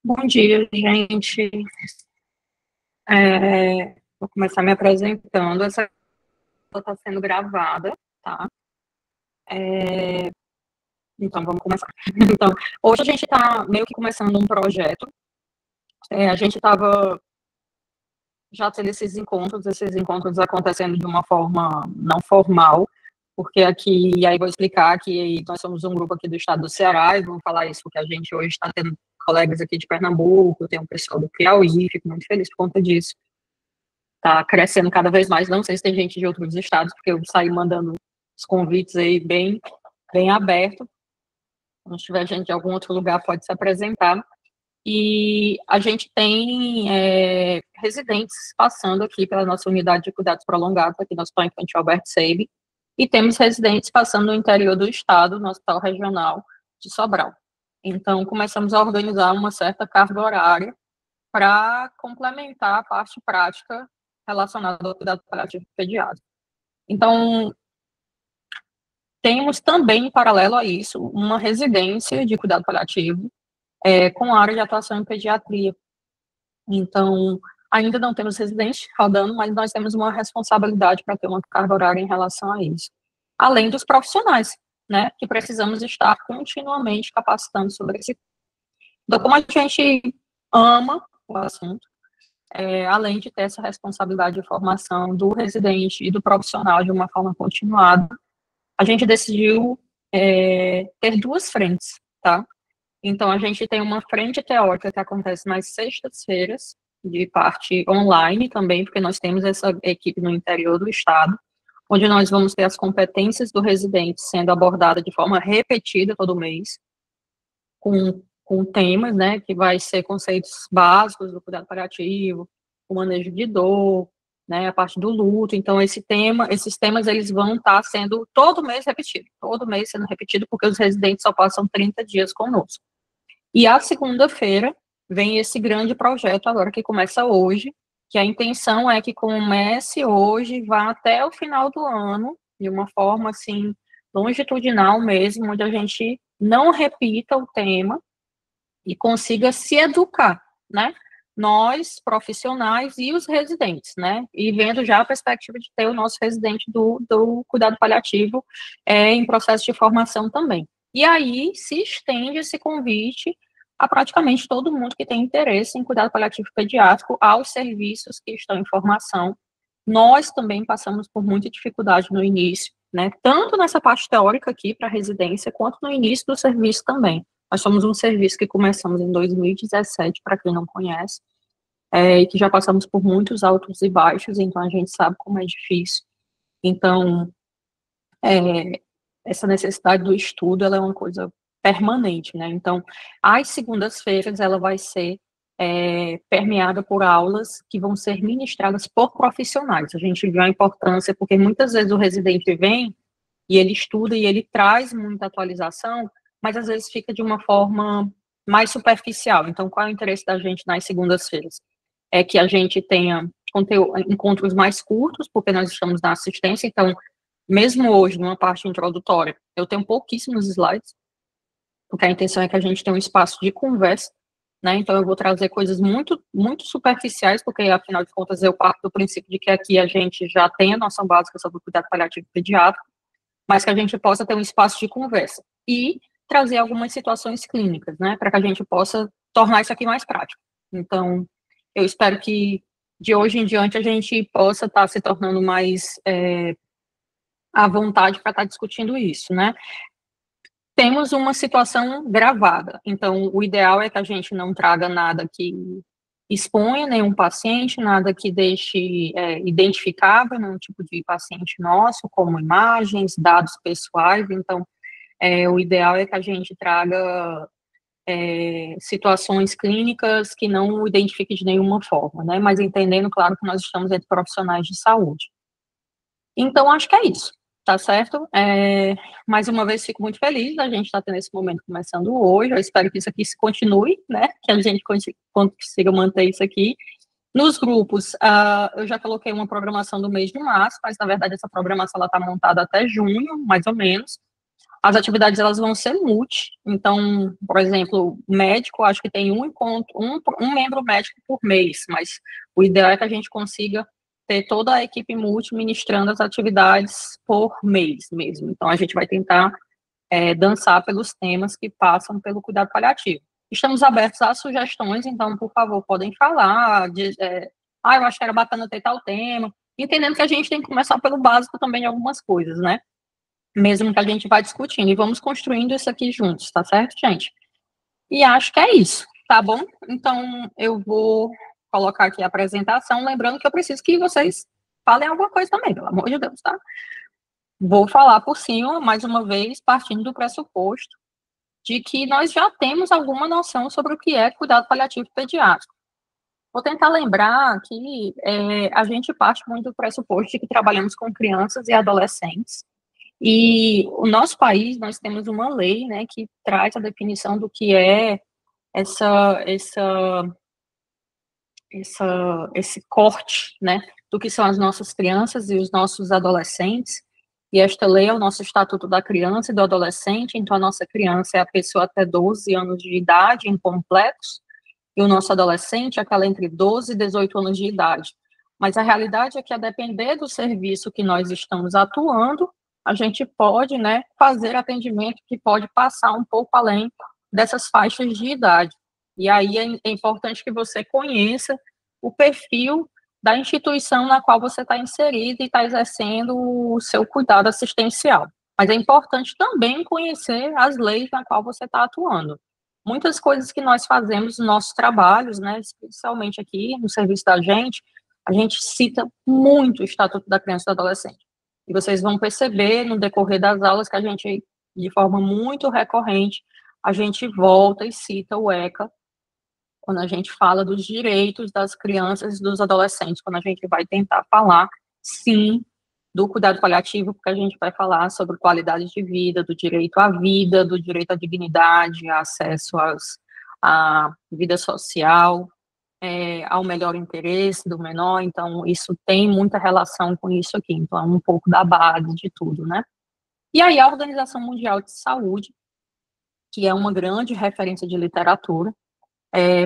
Bom dia, gente. Vou começar me apresentando. Essa está sendo gravada, tá? Então, vamos começar. Então, hoje a gente está meio que começando um projeto. A gente estava já tendo esses encontros acontecendo de uma forma não formal, porque aqui, e aí vou explicar que nós somos um grupo aqui do estado do Ceará, e vou falar isso porque a gente hoje está tendo colegas aqui de Pernambuco, tem um pessoal do Piauí, fico muito feliz por conta disso. Tá crescendo cada vez mais. Não sei se tem gente de outros estados, porque eu saí mandando os convites aí bem aberto. Se tiver gente de algum outro lugar, pode se apresentar. E a gente tem residentes passando aqui pela nossa unidade de cuidados prolongados, aqui no Hospital Infantil Albert Sabin, e temos residentes passando no interior do estado, no Hospital Regional de Sobral. Então, começamos a organizar uma certa carga horária para complementar a parte prática relacionada ao cuidado paliativo pediátrico. Então, temos também, em paralelo a isso, uma residência de cuidado paliativo com área de atuação em pediatria. Então, ainda não temos residente rodando, mas nós temos uma responsabilidade para ter uma carga horária em relação a isso. Além dos profissionais, né, que precisamos estar continuamente capacitando sobre esse. Então, como a gente ama o assunto, além de ter essa responsabilidade de formação do residente e do profissional de uma forma continuada, a gente decidiu ter duas frentes, tá? Então, a gente tem uma frente teórica que acontece nas sextas-feiras, de parte online também, porque nós temos essa equipe no interior do estado, onde nós vamos ter as competências do residente sendo abordadas de forma repetida todo mês, com temas, né, que vai ser conceitos básicos do cuidado paliativo, o manejo de dor, né, a parte do luto. Então, esses temas, eles vão estar sendo todo mês sendo repetido, porque os residentes só passam 30 dias conosco. E a segunda-feira vem esse grande projeto agora que começa hoje, que a intenção é que comece hoje e vá até o final do ano, de uma forma, assim, longitudinal mesmo, onde a gente não repita o tema, e consiga se educar, né? Nós, profissionais e os residentes, né? E vendo já a perspectiva de ter o nosso residente do cuidado paliativo em processo de formação também. E aí se estende esse convite a praticamente todo mundo que tem interesse em cuidado paliativo pediátrico aos serviços que estão em formação. Nós também passamos por muita dificuldade no início, né? Tanto nessa parte teórica aqui para residência, quanto no início do serviço também. Nós somos um serviço que começamos em 2017, para quem não conhece, e que já passamos por muitos altos e baixos, então a gente sabe como é difícil. Então, essa necessidade do estudo, ela é uma coisa permanente, né? Então, às segundas-feiras, ela vai ser permeada por aulas que vão ser ministradas por profissionais. A gente viu a importância, porque muitas vezes o residente vem e ele estuda e ele traz muita atualização, mas às vezes fica de uma forma mais superficial. Então, qual é o interesse da gente nas segundas-feiras? É que a gente tenha encontros mais curtos, porque nós estamos na assistência, então, mesmo hoje, numa parte introdutória, eu tenho pouquíssimos slides, porque a intenção é que a gente tenha um espaço de conversa, né? Então, eu vou trazer coisas muito, muito superficiais, porque, afinal de contas, eu parto do princípio de que aqui a gente já tem a noção básica sobre o cuidado paliativo pediátrico, mas que a gente possa ter um espaço de conversa e trazer algumas situações clínicas, né, para que a gente possa tornar isso aqui mais prático. Então, eu espero que de hoje em diante a gente possa estar se tornando mais à vontade para estar discutindo isso, né. Temos uma situação gravada, então o ideal é que a gente não traga nada que exponha nenhum paciente, nada que deixe identificável nenhum tipo de paciente nosso, como imagens, dados pessoais. Então, o ideal é que a gente traga situações clínicas que não o identifique de nenhuma forma, né? Mas entendendo, claro, que nós estamos entre profissionais de saúde. Então, acho que é isso, tá certo? Mais uma vez, fico muito feliz da gente estar tendo esse momento começando hoje. Eu espero que isso aqui se continue, né? Que a gente consiga manter isso aqui. Nos grupos, eu já coloquei uma programação do mês de março, mas, na verdade, essa programação está montada até junho, mais ou menos, As atividades elas vão ser multi, então, por exemplo, médico, acho que tem um encontro, um membro médico por mês, mas o ideal é que a gente consiga ter toda a equipe multi ministrando as atividades por mês mesmo. Então, a gente vai tentar dançar pelos temas que passam pelo cuidado paliativo. Estamos abertos a sugestões, então, por favor, podem falar, eu acho que era bacana ter tal tema, entendendo que a gente tem que começar pelo básico também em algumas coisas, né? Mesmo que a gente vá discutindo, e vamos construindo isso aqui juntos, tá certo, gente? E acho que é isso, tá bom? Então, eu vou colocar aqui a apresentação, lembrando que eu preciso que vocês falem alguma coisa também, pelo amor de Deus, tá? Vou falar por cima, mais uma vez, partindo do pressuposto de que nós já temos alguma noção sobre o que é cuidado paliativo pediátrico. Vou tentar lembrar que a gente parte muito do pressuposto de que trabalhamos com crianças e adolescentes, e o nosso país, nós temos uma lei, né, que traz a definição do que é esse corte, né, do que são as nossas crianças e os nossos adolescentes, e esta lei é o nosso Estatuto da Criança e do Adolescente, então a nossa criança é a pessoa até 12 anos de idade, incompletos, e o nosso adolescente é aquela entre 12 e 18 anos de idade. Mas a realidade é que, a depender do serviço que nós estamos atuando, a gente pode, né, fazer atendimento que pode passar um pouco além dessas faixas de idade. E aí é importante que você conheça o perfil da instituição na qual você está inserido e está exercendo o seu cuidado assistencial. Mas é importante também conhecer as leis na qual você está atuando. Muitas coisas que nós fazemos nos nossos trabalhos, né, especialmente aqui no serviço da gente, a gente cita muito o Estatuto da Criança e do Adolescente. E vocês vão perceber no decorrer das aulas que a gente, de forma muito recorrente, a gente volta e cita o ECA quando a gente fala dos direitos das crianças e dos adolescentes, quando a gente vai tentar falar, sim, do cuidado paliativo, porque a gente vai falar sobre qualidade de vida, do direito à vida, do direito à dignidade, acesso à vida social, ao melhor interesse do menor, então isso tem muita relação com isso aqui, então é um pouco da base de tudo, né? E aí a Organização Mundial de Saúde, que é uma grande referência de literatura,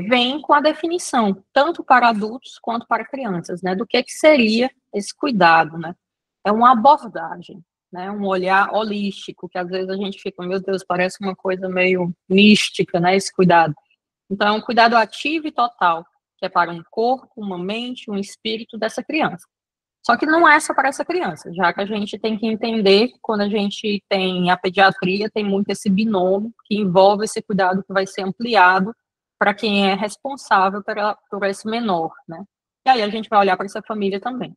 vem com a definição, tanto para adultos quanto para crianças, né, do que seria esse cuidado, né? É uma abordagem, né, um olhar holístico, que às vezes a gente fica, meu Deus, parece uma coisa meio mística, né, esse cuidado. Então, é um cuidado ativo e total, que é para um corpo, uma mente, um espírito dessa criança. Só que não é só para essa criança, já que a gente tem que entender que quando a gente tem a pediatria, tem muito esse binômio que envolve esse cuidado que vai ser ampliado para quem é responsável por esse menor, né? E aí a gente vai olhar para essa família também.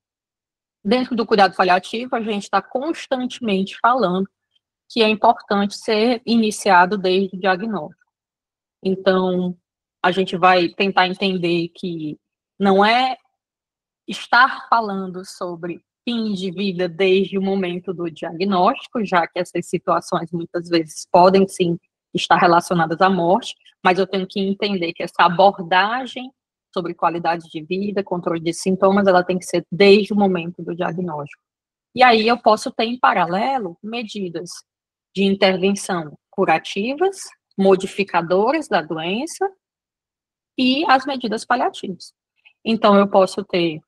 Dentro do cuidado paliativo, a gente está constantemente falando que é importante ser iniciado desde o diagnóstico. Então, a gente vai tentar entender que não é estar falando sobre fim de vida desde o momento do diagnóstico, já que essas situações muitas vezes podem sim estar relacionadas à morte, mas eu tenho que entender que essa abordagem sobre qualidade de vida, controle de sintomas, ela tem que ser desde o momento do diagnóstico. E aí eu posso ter em paralelo medidas de intervenção curativas, modificadoras da doença e as medidas paliativas. Então eu posso ter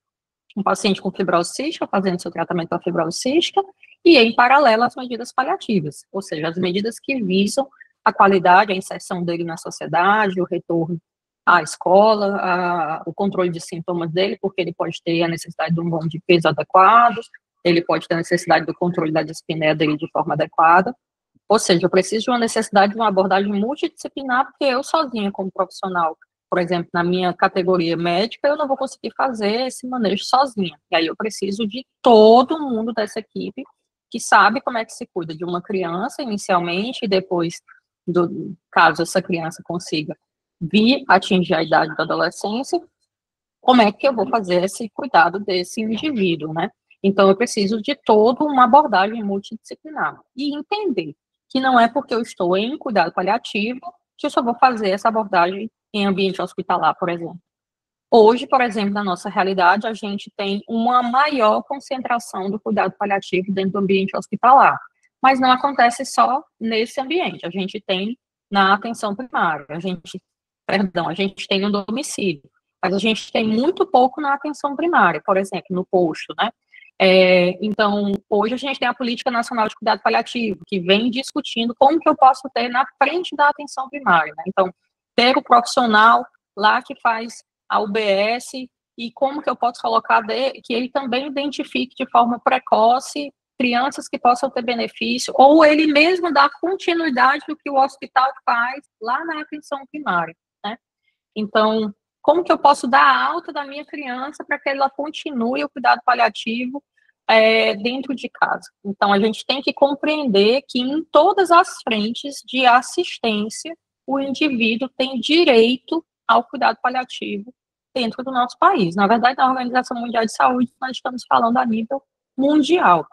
um paciente com fibrose cística, fazendo seu tratamento da fibrose cística, e em paralelo as medidas paliativas, ou seja, as medidas que visam a qualidade, a inserção dele na sociedade, o retorno à escola, o controle de sintomas dele, porque ele pode ter a necessidade de um ganho de peso adequado, ele pode ter a necessidade do controle da dispneia dele de forma adequada, ou seja, eu preciso de uma necessidade de uma abordagem multidisciplinar, porque eu sozinha, como profissional, por exemplo, na minha categoria médica, eu não vou conseguir fazer esse manejo sozinha. E aí eu preciso de todo mundo dessa equipe que sabe como é que se cuida de uma criança inicialmente e depois, caso essa criança consiga vir atingir a idade da adolescência, como é que eu vou fazer esse cuidado desse indivíduo, né? Então eu preciso de toda uma abordagem multidisciplinar e entender que não é porque eu estou em cuidado paliativo que eu só vou fazer essa abordagem em ambiente hospitalar, por exemplo. Hoje, por exemplo, na nossa realidade, a gente tem uma maior concentração do cuidado paliativo dentro do ambiente hospitalar. Mas não acontece só nesse ambiente. A gente tem na atenção primária, a gente tem no domicílio, mas a gente tem muito pouco na atenção primária, por exemplo, no posto, né? Então, hoje a gente tem a Política Nacional de Cuidado Paliativo, que vem discutindo como que eu posso ter na frente da atenção primária, né? Então, ter o profissional lá que faz a UBS e como que eu posso colocar que ele também identifique de forma precoce crianças que possam ter benefício, ou ele mesmo dar continuidade do que o hospital faz lá na atenção primária, né? Então, como que eu posso dar a alta da minha criança para que ela continue o cuidado paliativo dentro de casa? Então, a gente tem que compreender que em todas as frentes de assistência, o indivíduo tem direito ao cuidado paliativo dentro do nosso país. Na verdade, na Organização Mundial de Saúde, nós estamos falando a nível mundial.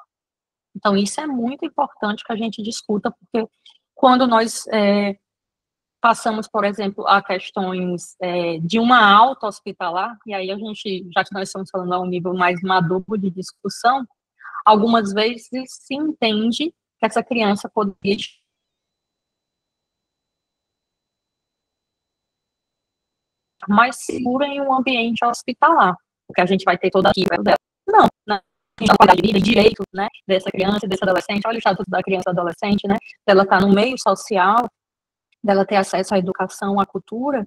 Então, isso é muito importante que a gente discuta, porque quando nós passamos, por exemplo, a questões de uma alta hospitalar, e aí a gente, já que nós estamos falando a um nível mais maduro de discussão, algumas vezes se entende que essa criança poderia estar mais segura em um ambiente hospitalar, porque a gente vai ter toda a equipe dela. Não, né? A qualidade de vida e direito, né, dessa criança, desse adolescente, olha o estatuto da criança e adolescente, né, ela está no meio social, dela ter acesso à educação, à cultura,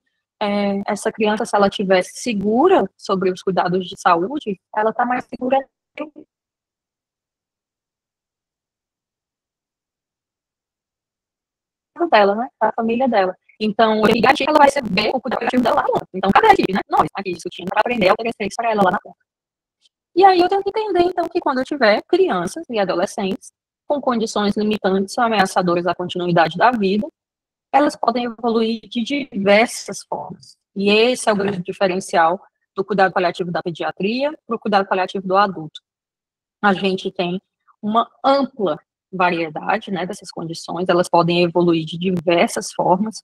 essa criança, se ela estiver segura sobre os cuidados de saúde, ela está mais segura dela, né, a família dela. Então, ela vai receber o cuidado dela lá na ponta. Então, cadê a gente, né? Nós, aqui discutindo para aprender a oferecer isso para ela lá na ponta. E aí eu tenho que entender, então, que quando eu tiver crianças e adolescentes com condições limitantes ou ameaçadoras à continuidade da vida, elas podem evoluir de diversas formas. E esse é o grande diferencial do cuidado paliativo da pediatria para o cuidado paliativo do adulto. A gente tem uma ampla variedade, né, dessas condições, elas podem evoluir de diversas formas,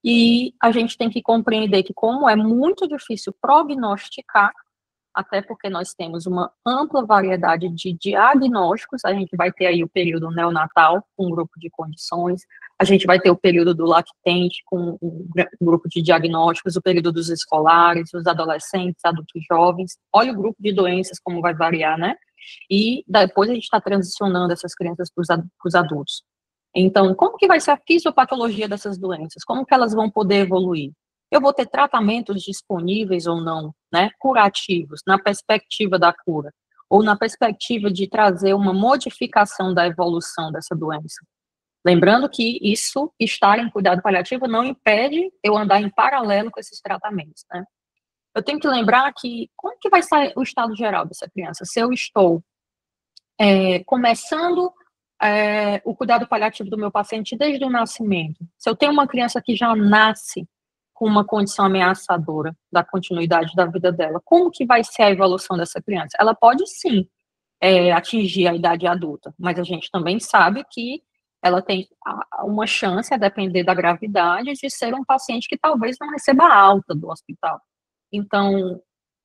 e a gente tem que compreender que, como é muito difícil prognosticar, até porque nós temos uma ampla variedade de diagnósticos, a gente vai ter aí o período neonatal, com um grupo de condições, a gente vai ter o período do lactente, com um grupo de diagnósticos, o período dos escolares, os adolescentes, adultos jovens, olha o grupo de doenças como vai variar, né? E depois a gente está transicionando essas crianças para os adultos. Então, como que vai ser a fisiopatologia dessas doenças? Como que elas vão poder evoluir? Eu vou ter tratamentos disponíveis ou não, né, curativos, na perspectiva da cura, ou na perspectiva de trazer uma modificação da evolução dessa doença. Lembrando que isso, estar em cuidado paliativo, não impede eu andar em paralelo com esses tratamentos, né. Eu tenho que lembrar que, como que vai ser o estado geral dessa criança? Se eu estou começando o cuidado paliativo do meu paciente desde o nascimento, se eu tenho uma criança que já nasce com uma condição ameaçadora da continuidade da vida dela, como que vai ser a evolução dessa criança? Ela pode, sim, atingir a idade adulta, mas a gente também sabe que ela tem uma chance, a depender da gravidade, de ser um paciente que talvez não receba alta do hospital. Então,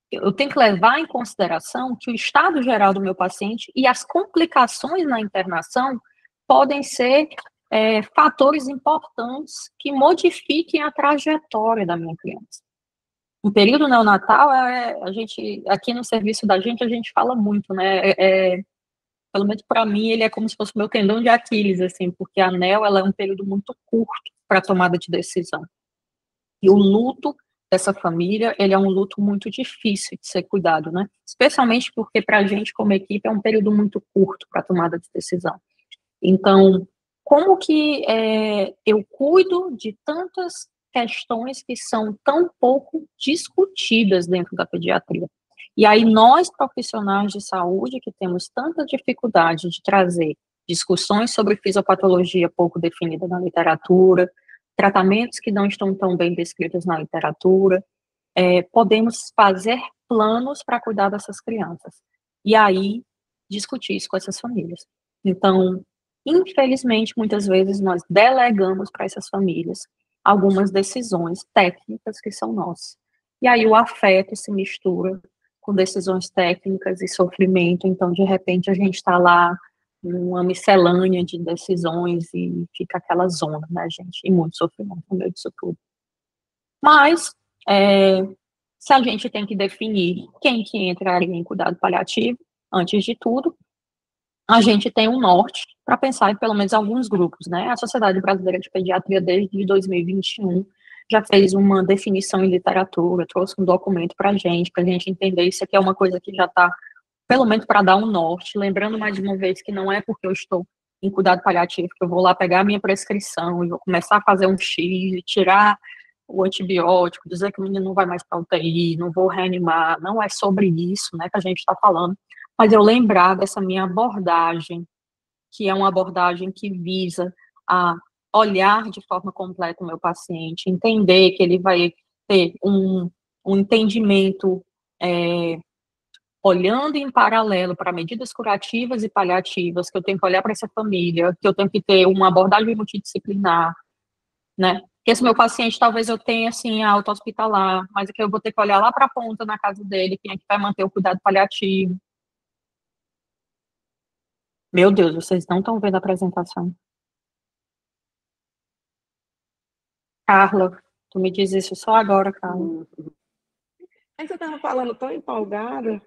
eu tenho que levar em consideração que o estado geral do meu paciente e as complicações na internação podem ser fatores importantes que modifiquem a trajetória da minha criança. O período neonatal, a gente, aqui no serviço da gente, a gente fala muito, né, pelo menos para mim, ele é como se fosse o meu tendão de Aquiles, assim, porque a NEO, ela é um período muito curto para tomada de decisão. E o luto dessa família, ele é um luto muito difícil de ser cuidado, né? Especialmente porque para a gente, como equipe, é um período muito curto para tomada de decisão. Então, como que eu cuido de tantas questões que são tão pouco discutidas dentro da pediatria? E aí nós, profissionais de saúde, que temos tanta dificuldade de trazer discussões sobre fisiopatologia pouco definida na literatura, tratamentos que não estão tão bem descritos na literatura, podemos fazer planos para cuidar dessas crianças. E aí, discutir isso com essas famílias. Então, infelizmente, muitas vezes nós delegamos para essas famílias algumas decisões técnicas que são nossas. E aí o afeto se mistura com decisões técnicas e sofrimento, então, de repente, a gente está lá uma miscelânea de decisões e fica aquela zona, né, gente? E muito sofrimento no meio disso tudo. Mas, se a gente tem que definir quem que entraria em cuidado paliativo, antes de tudo, a gente tem um norte para pensar em pelo menos alguns grupos, né? A Sociedade Brasileira de Pediatria, desde 2021, já fez uma definição em literatura, trouxe um documento para a gente entender isso aqui é uma coisa que já está, pelo menos para dar um norte, lembrando mais uma vez que não é porque eu estou em cuidado paliativo que eu vou lá pegar a minha prescrição e vou começar a fazer um X, tirar o antibiótico, dizer que o menino não vai mais para UTI, não vou reanimar, não é sobre isso, né, que a gente está falando, mas eu lembrar dessa minha abordagem, que é uma abordagem que visa a olhar de forma completa o meu paciente, entender que ele vai ter um entendimento olhando em paralelo para medidas curativas e paliativas, que eu tenho que olhar para essa família, que eu tenho que ter uma abordagem multidisciplinar, né? Que esse meu paciente, talvez eu tenha, assim, alta hospitalar, mas é que eu vou ter que olhar lá para a ponta na casa dele, quem é que vai manter o cuidado paliativo. Meu Deus, vocês não estão vendo a apresentação. Carla, tu me diz isso só agora, Carla. Mas você estava falando tão empolgada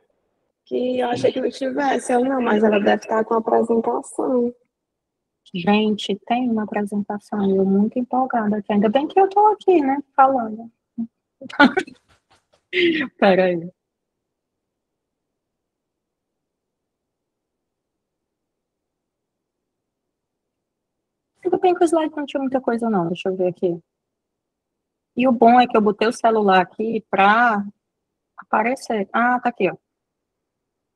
que eu achei que não tivesse. Eu não, mas ela deve estar com a apresentação. Gente, tem uma apresentação, eu muito empolgada aqui. Ainda bem que eu estou aqui, né, falando. Peraí. Tudo bem que o slide não tinha muita coisa, não. Deixa eu ver aqui. E o bom é que eu botei o celular aqui para aparecer. Ah, tá aqui, ó.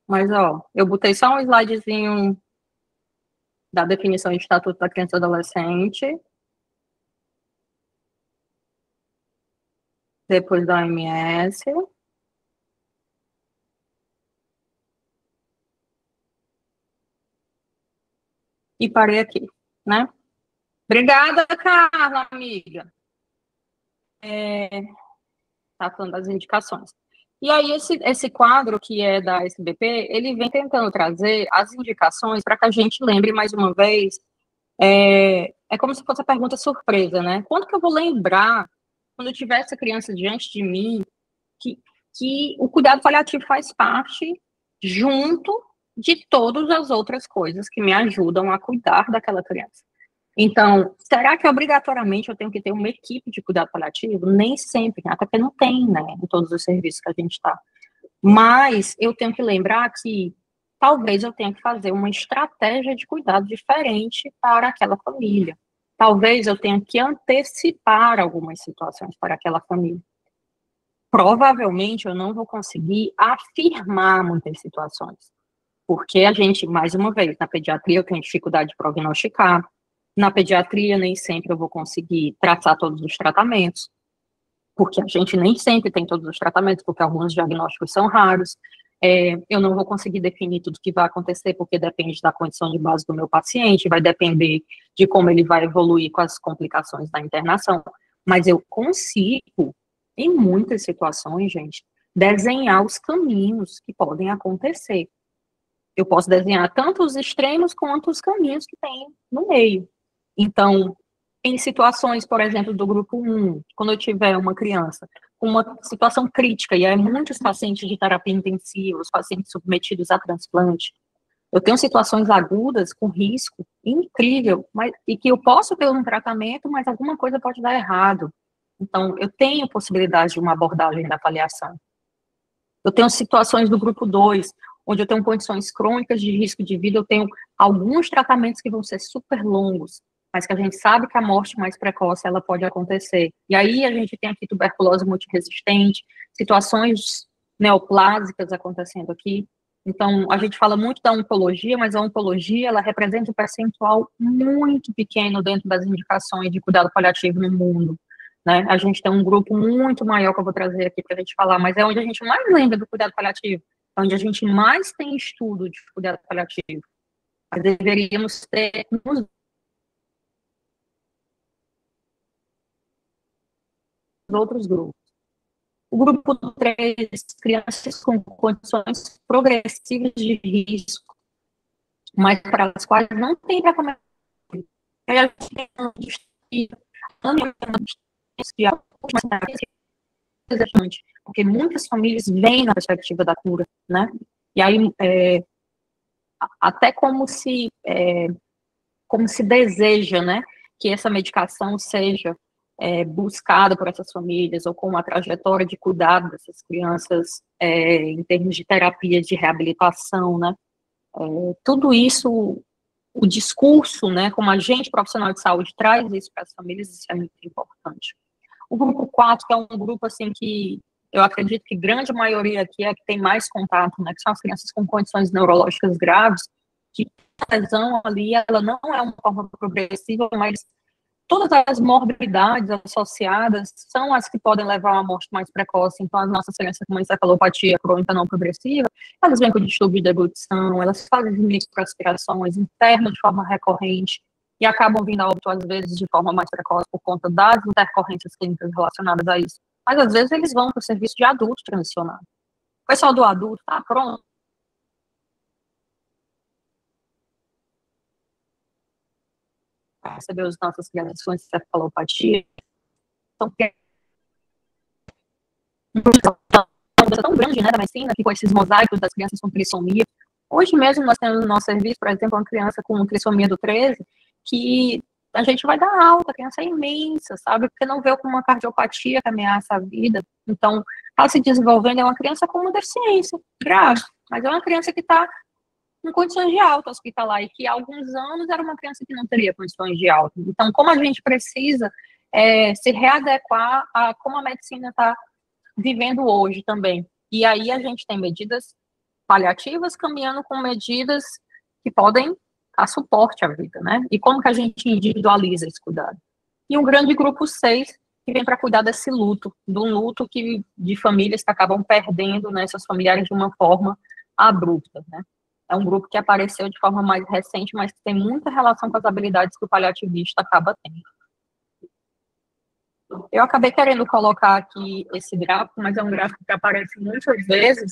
Mas, ó, eu botei só um slidezinho da definição de Estatuto da Criança e do Adolescente, depois da OMS, e parei aqui, né? Obrigada, Carla, amiga. Tá falando das indicações. E aí, esse quadro que é da SBP, ele vem tentando trazer as indicações para que a gente lembre mais uma vez. É como se fosse a pergunta surpresa, né? Quando que eu vou lembrar, quando eu tiver essa criança diante de mim, que, que o cuidado paliativo faz parte, junto de todas as outras coisas que me ajudam a cuidar daquela criança? Então, será que obrigatoriamente eu tenho que ter uma equipe de cuidado paliativo? Nem sempre, até porque não tem, né, em todos os serviços que a gente está. Mas eu tenho que lembrar que talvez eu tenha que fazer uma estratégia de cuidado diferente para aquela família. Talvez eu tenha que antecipar algumas situações para aquela família. Provavelmente eu não vou conseguir afirmar muitas situações, porque a gente, mais uma vez, na pediatria eu tenho dificuldade de prognosticar, na pediatria nem sempre eu vou conseguir traçar todos os tratamentos, porque a gente nem sempre tem todos os tratamentos, porque alguns diagnósticos são raros. Eu não vou conseguir definir tudo que vai acontecer, porque depende da condição de base do meu paciente, vai depender de como ele vai evoluir com as complicações da internação. Mas eu consigo, em muitas situações, gente, desenhar os caminhos que podem acontecer. Eu posso desenhar tanto os extremos quanto os caminhos que tem no meio. Então, em situações, por exemplo, do grupo 1, quando eu tiver uma criança com uma situação crítica, e é muitos pacientes de terapia intensiva, os pacientes submetidos a transplante, eu tenho situações agudas com risco incrível, e que eu posso ter um tratamento, mas alguma coisa pode dar errado. Então, eu tenho possibilidade de uma abordagem da avaliação. Eu tenho situações do grupo 2, onde eu tenho condições crônicas de risco de vida, eu tenho alguns tratamentos que vão ser super longos, mas que a gente sabe que a morte mais precoce, ela pode acontecer. E aí a gente tem aqui tuberculose multiresistente, situações neoplásicas acontecendo aqui. Então, a gente fala muito da oncologia, mas a oncologia, ela representa um percentual muito pequeno dentro das indicações de cuidado paliativo no mundo. Né? A gente tem um grupo muito maior que eu vou trazer aqui para a gente falar, mas é onde a gente mais lembra do cuidado paliativo, é onde a gente mais tem estudo de cuidado paliativo. Mas deveríamos ter nos outros grupos. O grupo 3, crianças com condições progressivas de risco. mas para as quais não tem para comer. Aí a gente tem porque muitas famílias veem na perspectiva da cura, né? E aí, até como se deseja, né, que essa medicação seja buscada por essas famílias, ou com uma trajetória de cuidado dessas crianças em termos de terapias de reabilitação, né? Tudo isso, o discurso, né, como agente profissional de saúde traz isso para as famílias, isso é muito importante. O grupo 4, que é um grupo, assim, que eu acredito que grande maioria aqui é que tem mais contato, né, que são as crianças com condições neurológicas graves, que a lesão ali, ela não é uma forma progressiva, mas todas as morbidades associadas são as que podem levar a uma morte mais precoce. Então, as nossas crianças com encefalopatia crônica não progressiva, elas vêm com distúrbio de deglutição, elas fazem microaspirações internas de forma recorrente e acabam vindo a óbito, às vezes, de forma mais precoce por conta das intercorrências clínicas relacionadas a isso. Mas, às vezes, eles vão para o serviço de adulto transicionado. O pessoal do adulto, tá pronto, receber as nossas crianças com encefalopatia, então, tão grande, né, da medicina, que com esses mosaicos das crianças com trissomia. Hoje mesmo nós temos no nosso serviço, por exemplo, uma criança com trissomia do 13, que a gente vai dar alta, a criança é imensa, sabe, porque não veio com uma cardiopatia que ameaça a vida. Então, está se desenvolvendo, é uma criança com uma deficiência grave, mas é uma criança que está em condições de alta hospitalar, e que há alguns anos era uma criança que não teria condições de alta. Então, como a gente precisa se readequar a como a medicina está vivendo hoje também. E aí a gente tem medidas paliativas caminhando com medidas que podem dar suporte à vida, né? E como que a gente individualiza esse cuidado? E um grande grupo 6, que vem para cuidar desse luto, do luto de famílias que acabam perdendo, né, seus familiares de uma forma abrupta, né? É um grupo que apareceu de forma mais recente, mas que tem muita relação com as habilidades que o paliativista acaba tendo. Eu acabei querendo colocar aqui esse gráfico, mas é um gráfico que aparece muitas vezes,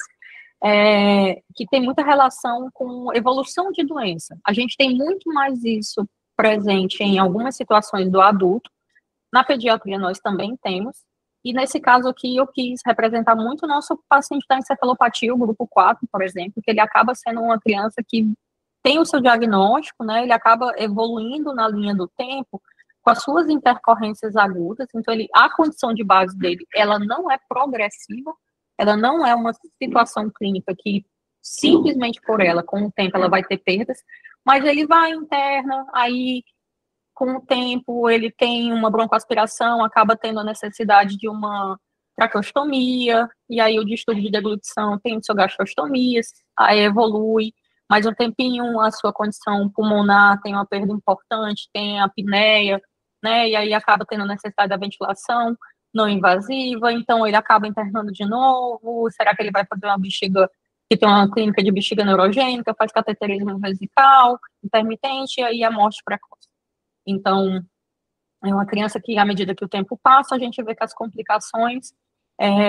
que tem muita relação com evolução de doença. A gente tem muito mais isso presente em algumas situações do adulto. Na pediatria nós também temos. E nesse caso aqui eu quis representar muito o nosso paciente da encefalopatia, o grupo 4, por exemplo, que ele acaba sendo uma criança que tem o seu diagnóstico, né? Ele acaba evoluindo na linha do tempo com as suas intercorrências agudas. Então, a condição de base dele, ela não é progressiva, ela não é uma situação clínica que simplesmente por ela, com o tempo, ela vai ter perdas, mas ele vai interna, aí com o tempo ele tem uma broncoaspiração, acaba tendo a necessidade de uma traqueostomia, e aí o distúrbio de deglutição tem o seu gastrostomia, aí evolui, mais um tempinho a sua condição pulmonar tem uma perda importante, tem a apneia, né, e aí acaba tendo necessidade da ventilação não invasiva, então ele acaba internando de novo, será que ele vai fazer uma bexiga que tem uma clínica de bexiga neurogênica, faz cateterismo vesical, intermitente, e aí a morte precoce. Então, é uma criança que, à medida que o tempo passa, a gente vê que as complicações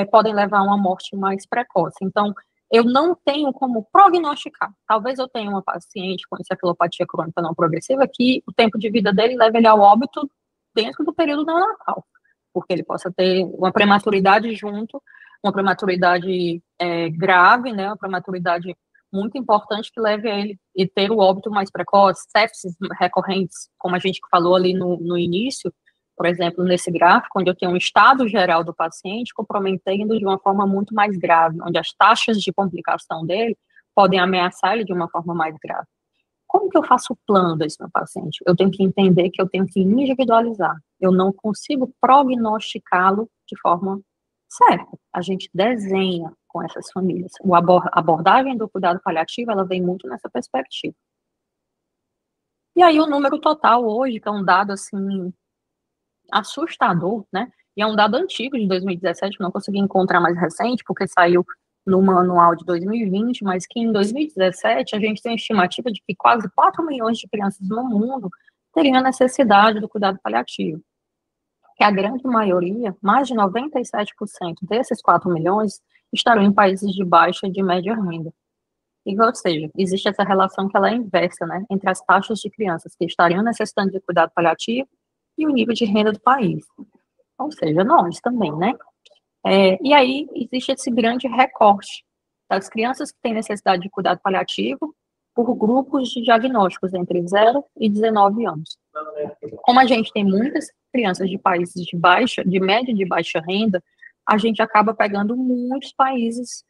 podem levar a uma morte mais precoce. Então, eu não tenho como prognosticar. Talvez eu tenha uma paciente com encefalopatia crônica não progressiva que o tempo de vida dele leve ele ao óbito dentro do período neonatal, porque ele possa ter uma prematuridade junto, uma prematuridade grave, né, uma prematuridade muito importante que leve a ele e ter o óbito mais precoce, sepsis recorrentes, como a gente falou ali no início, por exemplo, nesse gráfico, onde eu tenho um estado geral do paciente comprometendo de uma forma muito mais grave, onde as taxas de complicação dele podem ameaçar ele de uma forma mais grave. Como que eu faço o plano desse meu paciente? Eu tenho que entender que eu tenho que individualizar. Eu não consigo prognosticá-lo de forma certa. A gente desenha com essas famílias. A abordagem do cuidado paliativo, ela vem muito nessa perspectiva. E aí o número total hoje, que é um dado, assim, assustador, né? E é um dado antigo, de 2017, não consegui encontrar mais recente, porque saiu no manual de 2020, mas que em 2017 a gente tem a estimativa de que quase 4 milhões de crianças no mundo teriam necessidade do cuidado paliativo. Que a grande maioria, mais de 97% desses 4 milhões, estarão em países de baixa e de média renda. Ou seja, existe essa relação que ela é inversa, né, entre as taxas de crianças que estariam necessitando de cuidado paliativo e o nível de renda do país. Ou seja, nós também, né? E aí existe esse grande recorte das crianças que têm necessidade de cuidado paliativo por grupos de diagnósticos entre 0 e 19 anos. Como a gente tem muitas crianças de países de média e de baixa renda, a gente acaba pegando muitos países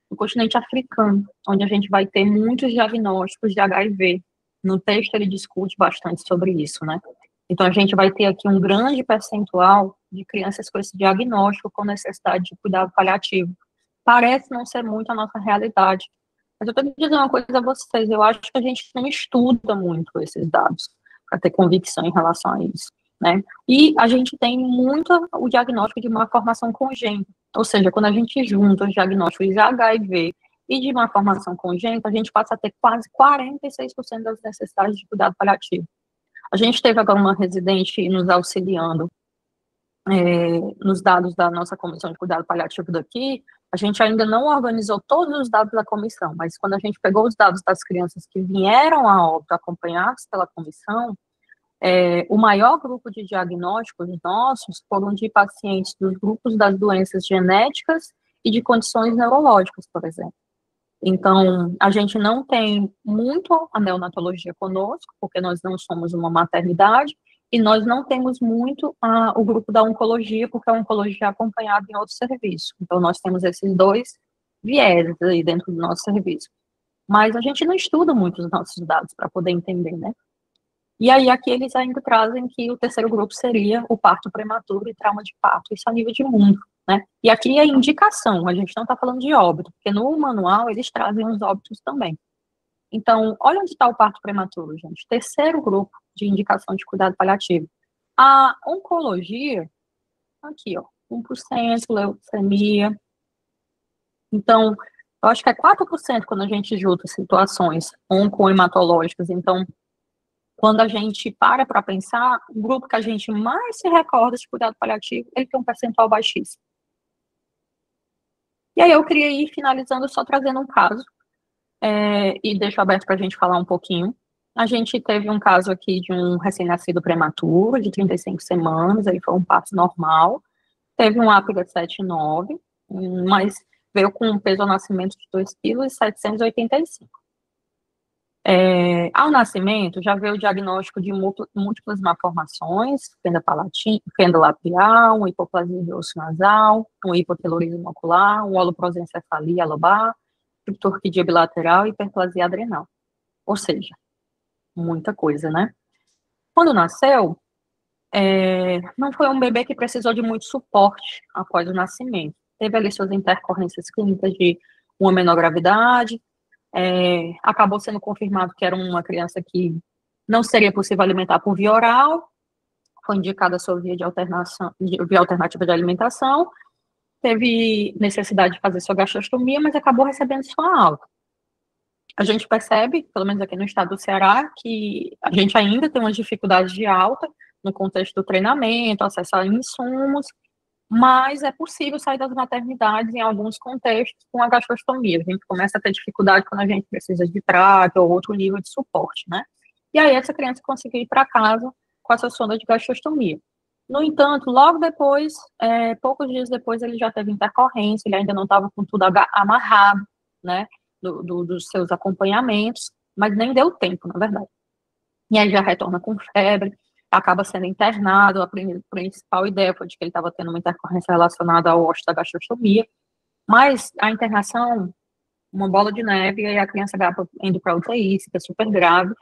do continente africano, onde a gente vai ter muitos diagnósticos de HIV. No texto ele discute bastante sobre isso, né? Então a gente vai ter aqui um grande percentual de crianças com esse diagnóstico com necessidade de cuidado paliativo. Parece não ser muito a nossa realidade, mas eu estou dizendo uma coisa a vocês, eu acho que a gente não estuda muito esses dados para ter convicção em relação a isso, né? E a gente tem muito o diagnóstico de uma formação congênita, ou seja, quando a gente junta os diagnósticos de HIV e de uma formação congênita, a gente passa a ter quase 46% das necessidades de cuidado paliativo. A gente teve agora uma residente nos auxiliando nos dados da nossa comissão de cuidado paliativo daqui. A gente ainda não organizou todos os dados da comissão, mas quando a gente pegou os dados das crianças que vieram a óbito acompanhadas pela comissão, o maior grupo de diagnósticos nossos foram de pacientes dos grupos das doenças genéticas e de condições neurológicas, por exemplo. Então, a gente não tem muito a neonatologia conosco, porque nós não somos uma maternidade, e nós não temos muito o grupo da oncologia, porque a oncologia é acompanhada em outro serviço. Então, nós temos esses dois vieses aí dentro do nosso serviço. Mas a gente não estuda muito os nossos dados para poder entender, né? E aí, aqui eles ainda trazem que o terceiro grupo seria o parto prematuro e trauma de parto, isso a nível de mundo, né? E aqui é indicação, a gente não está falando de óbito, porque no manual eles trazem os óbitos também. Então, olha onde está o parto prematuro, gente. Terceiro grupo de indicação de cuidado paliativo. A oncologia, aqui, ó, 1%, leucemia. Então, eu acho que é 4% quando a gente junta situações oncohematológicas. Então, quando a gente para pensar, o grupo que a gente mais se recorda de cuidado paliativo, ele tem um percentual baixíssimo. E aí eu queria ir finalizando só trazendo um caso, e deixo aberto para a gente falar um pouquinho. A gente teve um caso aqui de um recém-nascido prematuro, de 35 semanas, ele foi um parto normal, teve um APGA 7,9, mas veio com um peso ao nascimento de 2,785 kg. Ao nascimento, já veio o diagnóstico de múltiplas malformações, fenda labial, uma hipoplasia de osso nasal, um hipotelorismo ocular, um holoprosencefalia lobar, criptorquidia bilateral e hiperplasia adrenal. Ou seja, muita coisa, né? Quando nasceu, não foi um bebê que precisou de muito suporte após o nascimento. Teve ali suas intercorrências clínicas de uma menor gravidade, acabou sendo confirmado que era uma criança que não seria possível alimentar por via oral, foi indicada a sua via alternativa de alimentação, teve necessidade de fazer sua gastrostomia, mas acabou recebendo sua alta. A gente percebe, pelo menos aqui no estado do Ceará, que a gente ainda tem umas dificuldades de alta no contexto do treinamento, acesso a insumos, mas é possível sair das maternidades em alguns contextos com a gastrostomia. A gente começa a ter dificuldade quando a gente precisa de traque ou outro nível de suporte, né? E aí essa criança conseguiu ir para casa com essa sonda de gastrostomia. No entanto, logo depois, poucos dias depois, ele já teve intercorrência, ele ainda não estava com tudo amarrado, né, dos seus acompanhamentos, mas nem deu tempo, na verdade. E aí já retorna com febre, acaba sendo internado. A principal ideia foi de que ele estava tendo uma intercorrência relacionada ao osso da gastrostomia, mas a internação, uma bola de neve, e aí a criança acaba indo para UTI, fica super grave,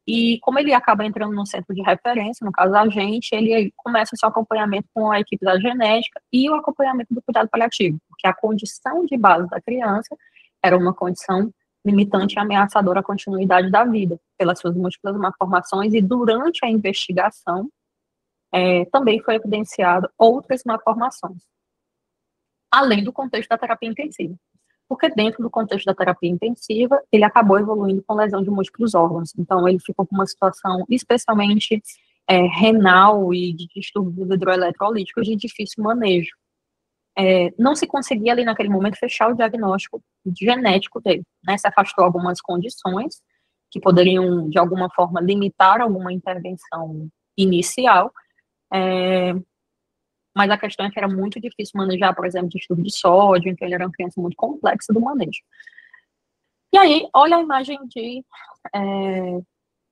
e como ele acaba entrando no centro de referência, no caso a gente, ele começa o seu acompanhamento com a equipe da genética e o acompanhamento do cuidado paliativo, porque a condição de base da criança era uma condição limitante e ameaçadora à continuidade da vida, pelas suas múltiplas malformações, e durante a investigação também foi evidenciado outras malformações, além do contexto da terapia intensiva. Porque dentro do contexto da terapia intensiva, ele acabou evoluindo com lesão de múltiplos órgãos. Então, ele ficou com uma situação especialmente renal e de distúrbios hidroeletrolíticos de difícil manejo. Não se conseguia ali naquele momento fechar o diagnóstico genético dele, né? Se afastou algumas condições que poderiam, de alguma forma, limitar alguma intervenção inicial, mas a questão é que era muito difícil manejar, por exemplo, distúrbio de sódio, então ele era uma criança muito complexa do manejo. E aí, olha a imagem de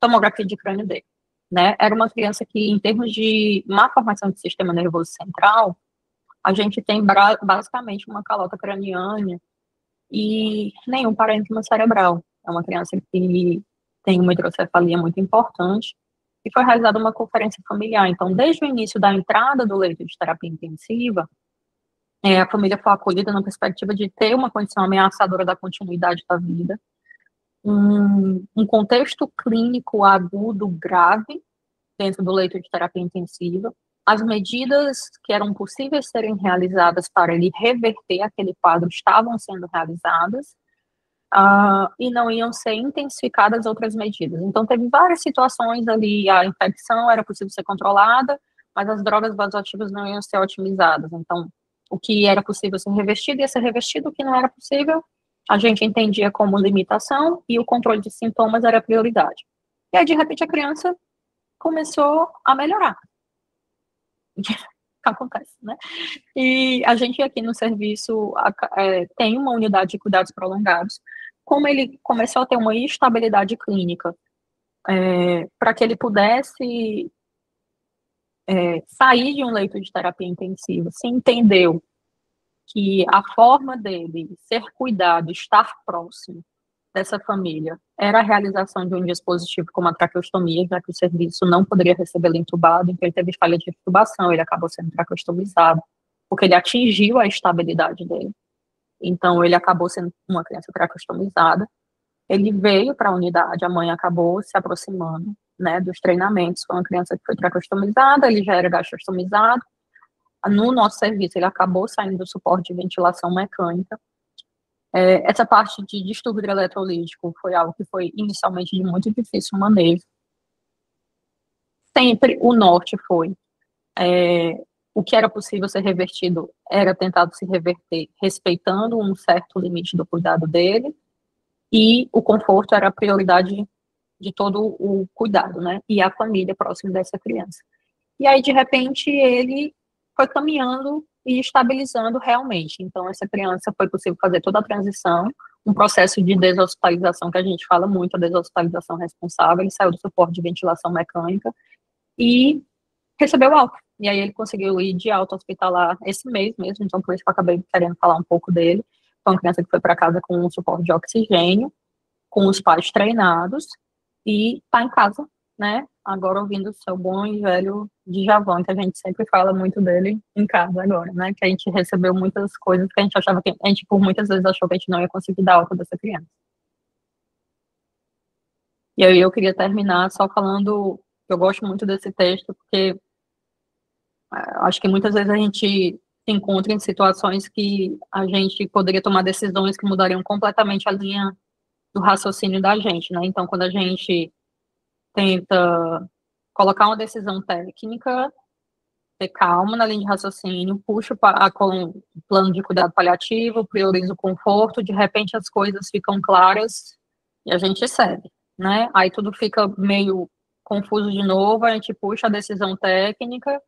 tomografia de crânio dele, né? Era uma criança que, em termos de má formação do sistema nervoso central, a gente tem basicamente uma calota craniana e nenhum parênquima cerebral. É uma criança que tem uma hidrocefalia muito importante e foi realizada uma conferência familiar. Então, desde o início da entrada do leito de terapia intensiva, a família foi acolhida na perspectiva de ter uma condição ameaçadora da continuidade da vida, um contexto clínico agudo grave dentro do leito de terapia intensiva, as medidas que eram possíveis serem realizadas para ele reverter aquele quadro estavam sendo realizadas, e não iam ser intensificadas outras medidas. Então, teve várias situações ali, a infecção era possível ser controlada, mas as drogas vasoativas não iam ser otimizadas. Então, o que era possível ser revestido ia ser revestido, o que não era possível, a gente entendia como limitação, e o controle de sintomas era prioridade. E aí, de repente, a criança começou a melhorar. Acontece, né? E a gente aqui no serviço tem uma unidade de cuidados prolongados. Como ele começou a ter uma instabilidade clínica, para que ele pudesse sair de um leito de terapia intensiva, se entendeu que a forma dele ser cuidado, estar próximo dessa família, era a realização de um dispositivo como a traqueostomia, já que o serviço não poderia recebê-lo entubado, então ele teve falha de intubação, ele acabou sendo traqueostomizado, porque ele atingiu a estabilidade dele. Então, ele acabou sendo uma criança traqueostomizada. Ele veio para a unidade, a mãe acabou se aproximando, né, dos treinamentos. Foi uma criança que foi traqueostomizada, ele já era gastrostomizado. No nosso serviço, ele acabou saindo do suporte de ventilação mecânica. Essa parte de distúrbio eletrolítico foi algo que foi inicialmente de muito difícil manejo. Sempre o norte foi o que era possível ser revertido era tentado se reverter, respeitando um certo limite do cuidado dele, e o conforto era a prioridade de todo o cuidado, né? E a família próxima dessa criança. E aí, de repente, ele foi caminhando e estabilizando realmente. Então, essa criança foi possível fazer toda a transição, um processo de deshospitalização, que a gente fala muito, a deshospitalização responsável. Ele saiu do suporte de ventilação mecânica e recebeu alta. E aí ele conseguiu ir de alta hospitalar esse mês mesmo, então por isso que eu acabei querendo falar um pouco dele. Foi uma criança que foi para casa com um suporte de oxigênio, com os pais treinados, e está em casa, né? Agora ouvindo o seu bom e velho Djavan, que a gente sempre fala muito dele em casa agora, né? Que a gente recebeu muitas coisas que a gente achava que a gente por muitas vezes achou que a gente não ia conseguir dar alta dessa criança. E aí eu queria terminar só falando que eu gosto muito desse texto, porque acho que muitas vezes a gente se encontra em situações que a gente poderia tomar decisões que mudariam completamente a linha do raciocínio da gente, né? Então, quando a gente tenta colocar uma decisão técnica, ter calma na linha de raciocínio, puxa com o plano de cuidado paliativo, prioriza o conforto, de repente as coisas ficam claras e a gente segue, né? Aí tudo fica meio confuso de novo, a gente puxa a decisão técnica,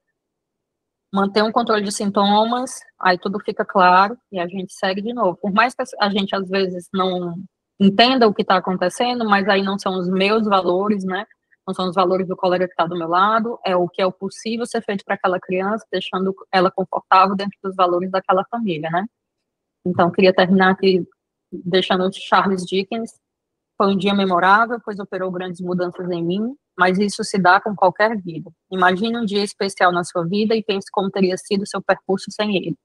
manter um controle de sintomas, aí tudo fica claro e a gente segue de novo. Por mais que a gente às vezes não entenda o que está acontecendo, mas aí não são os meus valores, né? Não são os valores do colega que está do meu lado, é o que é o possível ser feito para aquela criança, deixando ela confortável dentro dos valores daquela família, né? Então, queria terminar aqui deixando o Charles Dickens. Foi um dia memorável, pois operou grandes mudanças em mim, mas isso se dá com qualquer vida. Imagine um dia especial na sua vida e pense como teria sido seu percurso sem ele.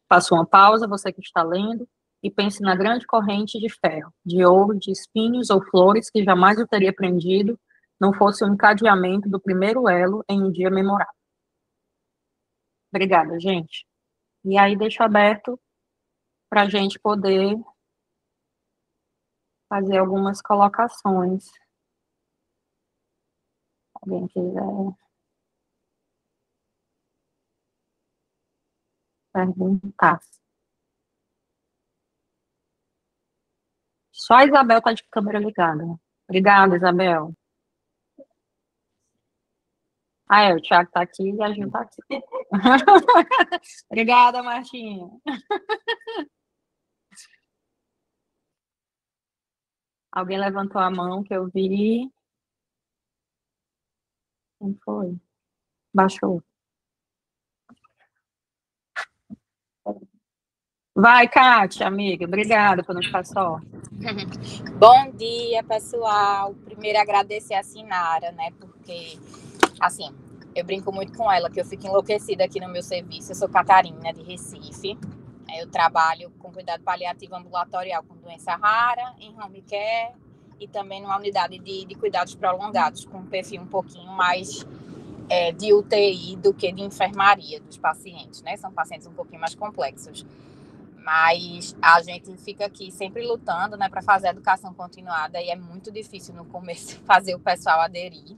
Faça uma pausa, você que está lendo, e pense na grande corrente de ferro, de ouro, de espinhos ou flores que jamais o teria prendido, não fosse o encadeamento do primeiro elo em um dia memorável. Obrigada, gente. E aí deixo aberto para a gente poder fazer algumas colocações. Se alguém quiser perguntar. Só a Isabel tá de câmera ligada. Obrigada, Isabel. O Thiago tá aqui e a Gil tá aqui. Obrigada, Martinha. Alguém levantou a mão que eu vi. Quem foi? Baixou. Vai, Kátia, amiga. Obrigada por não ficar só. Bom dia, pessoal. Primeiro, agradecer a Sinara, né? Porque, assim, eu brinco muito com ela, que eu fico enlouquecida aqui no meu serviço. Eu sou Catarina, de Recife. Eu trabalho com cuidado paliativo ambulatorial com doença rara, em home care e também numa unidade de cuidados prolongados, com um perfil um pouquinho mais de UTI do que de enfermaria dos pacientes, né? São pacientes um pouquinho mais complexos. Mas a gente fica aqui sempre lutando, né, para fazer a educação continuada e é muito difícil no começo fazer o pessoal aderir.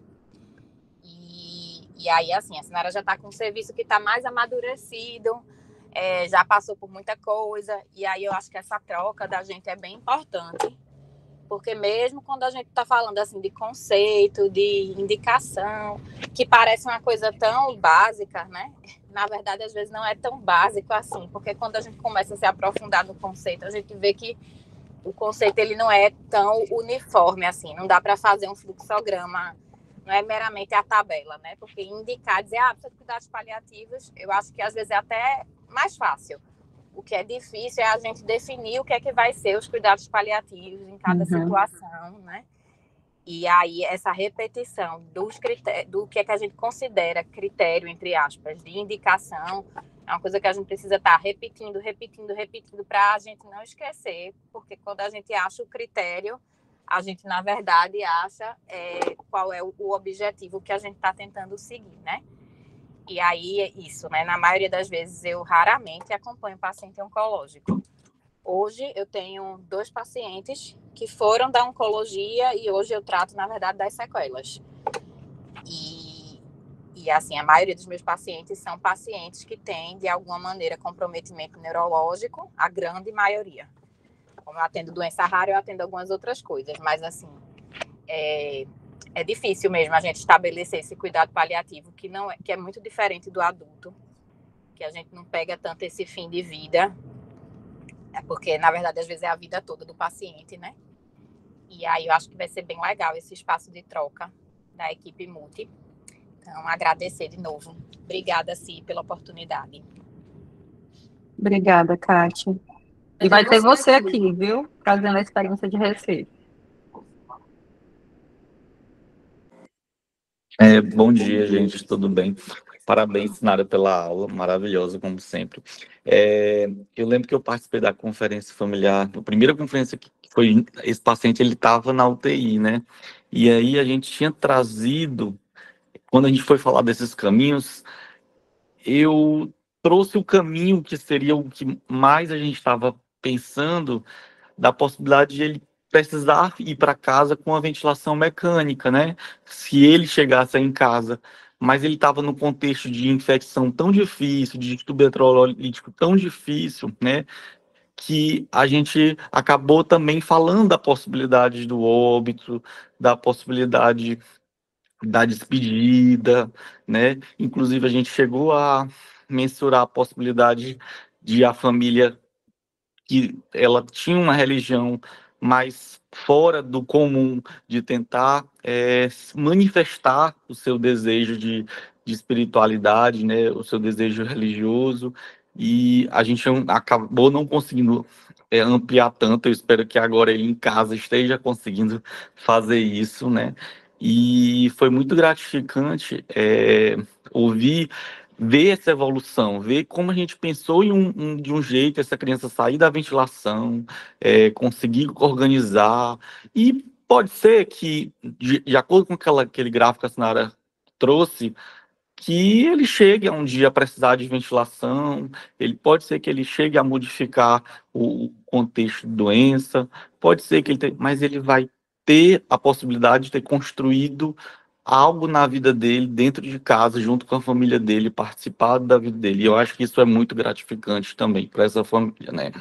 E aí, assim, a Sinara já está com um serviço que está mais amadurecido, já passou por muita coisa, e aí eu acho que essa troca da gente é bem importante, porque mesmo quando a gente está falando assim de conceito, de indicação, que parece uma coisa tão básica, né? Na verdade, às vezes não é tão básico assim, porque quando a gente começa a se aprofundar no conceito, a gente vê que o conceito ele não é tão uniforme assim, não dá para fazer um fluxograma, não é meramente a tabela, né? Porque indicar, dizer, precisa de cuidados paliativos, eu acho que às vezes é até mais fácil. O que é difícil é a gente definir o que é que vai ser os cuidados paliativos em cada situação, né? E aí, essa repetição dos critérios, do que é que a gente considera critério, entre aspas, de indicação, é uma coisa que a gente precisa estar repetindo, para a gente não esquecer, porque quando a gente acha o critério, a gente, na verdade, acha qual é o objetivo que a gente está tentando seguir, né? E aí é isso, né? Na maioria das vezes, eu raramente acompanho paciente oncológico. Hoje eu tenho 2 pacientes que foram da oncologia e hoje eu trato, na verdade, das sequelas. E assim, a maioria dos meus pacientes são pacientes que têm, de alguma maneira, comprometimento neurológico, a grande maioria. Como eu atendo doença rara, eu atendo algumas outras coisas, mas assim, é difícil mesmo a gente estabelecer esse cuidado paliativo, que é muito diferente do adulto, que a gente não pega tanto esse fim de vida, porque, na verdade, às vezes é a vida toda do paciente, né? E aí eu acho que vai ser bem legal esse espaço de troca da equipe multi. Então, agradecer de novo. Obrigada, Si, pela oportunidade. Obrigada, Kátia. E vai ter você aqui, viu? Trazendo a experiência de Recife. Bom dia, gente, tudo bem? Parabéns, Sinara, pela aula, maravilhosa, como sempre. Eu lembro que eu participei da conferência familiar, a primeira conferência que foi, esse paciente, ele estava na UTI, né? E aí a gente tinha trazido, quando a gente foi falar desses caminhos, eu trouxe o caminho que seria o que mais a gente estava pensando, da possibilidade de ele precisar ir para casa com a ventilação mecânica, né? Se ele chegasse em casa, mas ele estava no contexto de infecção tão difícil, de distúrbio eletrolítico tão difícil, né? Que a gente acabou também falando da possibilidade do óbito, da possibilidade da despedida, né? Inclusive a gente chegou a mensurar a possibilidade de a família que ela tinha uma religião mais fora do comum, de tentar manifestar o seu desejo de espiritualidade, né, o seu desejo religioso, e a gente acabou não conseguindo ampliar tanto. Eu espero que agora ele em casa esteja conseguindo fazer isso, né, e foi muito gratificante ouvir, ver essa evolução, ver como a gente pensou de um jeito essa criança sair da ventilação, conseguir organizar, e pode ser que, de acordo com aquele gráfico que a Sinara trouxe, que ele chegue a um dia a precisar de ventilação, ele pode ser que ele chegue a modificar o contexto de doença, pode ser que mas ele vai ter a possibilidade de ter construído algo na vida dele, dentro de casa, junto com a família dele, participar da vida dele. E eu acho que isso é muito gratificante também para essa família, né?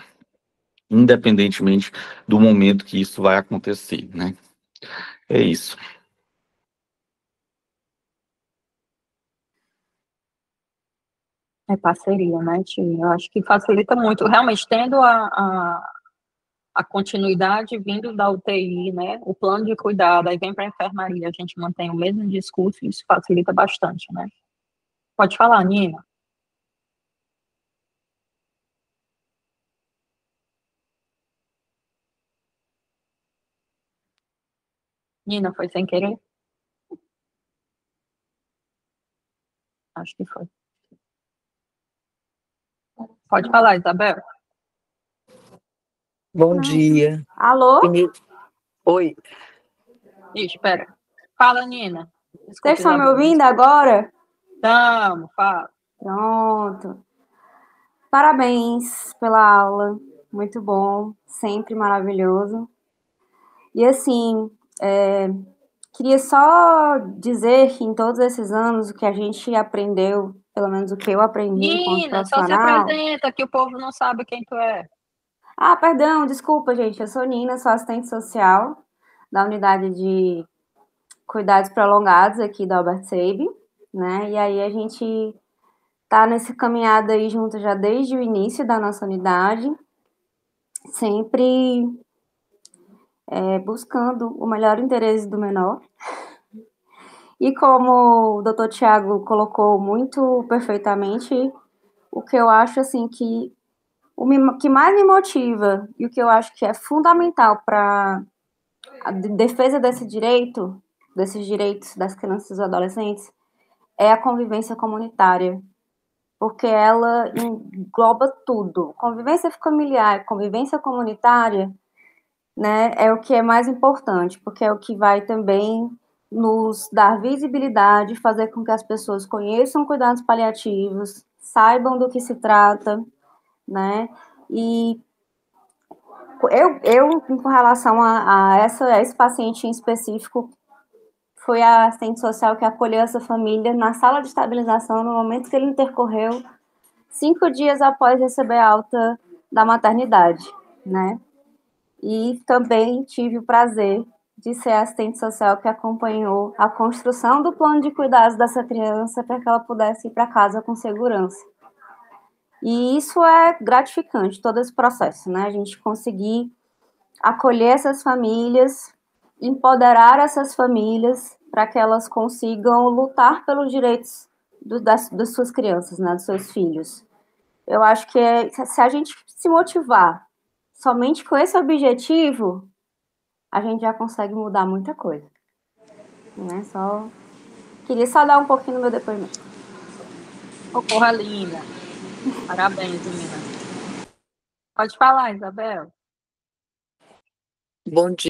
independentemente do momento que isso vai acontecer, né? É isso. É parceria, né, Tia? Eu acho que facilita muito. Realmente, tendo a continuidade vindo da UTI, né, o plano de cuidado, aí vem para a enfermaria, a gente mantém o mesmo discurso, isso facilita bastante, né? Pode falar, Nina. Nina, foi sem querer? Acho que foi. Pode falar, Isabel. Bom dia. Alô? Oi. Ixi, espera. Fala, Nina. Vocês Desculpa, estão me Isabel. ouvindo agora? Estamos, fala. Pronto. Parabéns pela aula. Muito bom. Sempre maravilhoso. E assim, queria só dizer que em todos esses anos o que a gente aprendeu, pelo menos o que eu aprendi enquanto Nina, só se profissional. apresenta que o povo não sabe quem tu é. Ah, perdão, desculpa, gente. Eu sou Nina, sou assistente social da unidade de cuidados prolongados aqui da Albert Sabin, né? E aí a gente tá nessa caminhada aí junto já desde o início da nossa unidade, sempre buscando o melhor interesse do menor. E como o Dr. Tiago colocou muito perfeitamente, o que eu acho assim que que mais me motiva e o que eu acho que é fundamental para a defesa desses direitos das crianças e adolescentes, é a convivência comunitária, porque ela engloba tudo. Convivência familiar, convivência comunitária, né, é o que é mais importante, porque é o que vai também nos dar visibilidade, fazer com que as pessoas conheçam cuidados paliativos, saibam do que se trata, né, e eu com relação a esse paciente em específico, foi a assistente social que acolheu essa família na sala de estabilização no momento que ele intercorreu 5 dias após receber a alta da maternidade, né? E também tive o prazer de ser a assistente social que acompanhou a construção do plano de cuidados dessa criança para que ela pudesse ir para casa com segurança. E isso é gratificante, todo esse processo, né? A gente conseguir acolher essas famílias, empoderar essas famílias para que elas consigam lutar pelos direitos das suas crianças, né, dos seus filhos. Eu acho que se a gente se motivar somente com esse objetivo, a gente já consegue mudar muita coisa. Né? Queria só dar um pouquinho do meu depoimento. Porra, linda. Parabéns, Nina. Pode falar, Isabel. Bom dia.